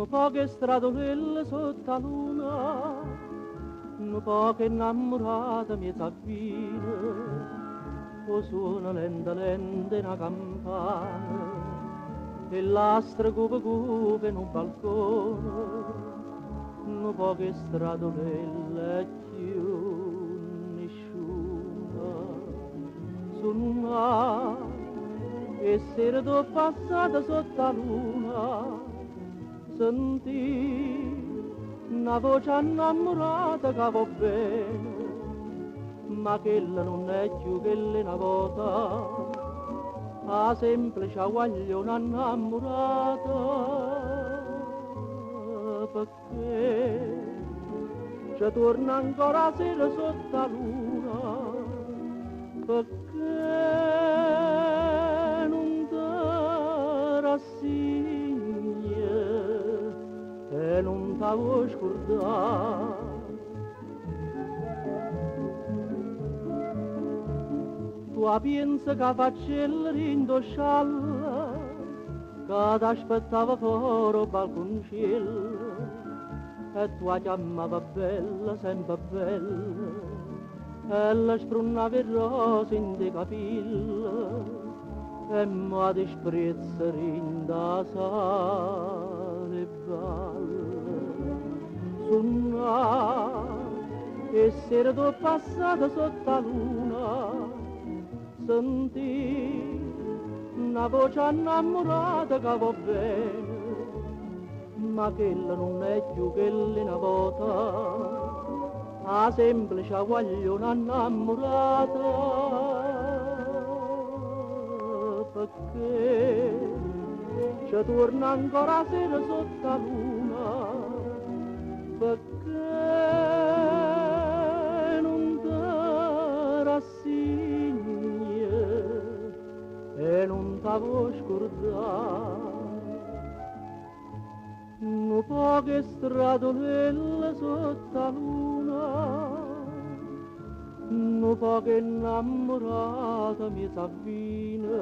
Poche stradolelle sotto la luna, poche innamorate mi s'avvina, o suona lenta lenta una campana, e l'astra cupe in un balcone, poche stradolelle più nessuna, suona, e sera t'ho passata sotto la luna, sentì una voce innamorata che va bene, ma quella non è più quella una volta, la semplice guagliona innamorata, perché ci torna ancora la sera sotto la luna, perché non ti rassigni e non t'avevo scordato. Tu pensi che faccio rindoscialla, che t'aspettava fuori al balconcello, e tu chiamava bella, sempre bella, e la sprunava il rosa in dei capelli, e mi disprezza rinda sale balla. Suona, e sera t'ho passata sotto la luna, sentì una voce innamorata che va bene, ma quella non è più quella una volta, la semplice guagliona innamorata, perché ci torna ancora la sera sotto la luna, perché non ti rassigni e non t'avevo scordato. Poche stradolelle sotto la luna, poche innamorate mi s'avvina,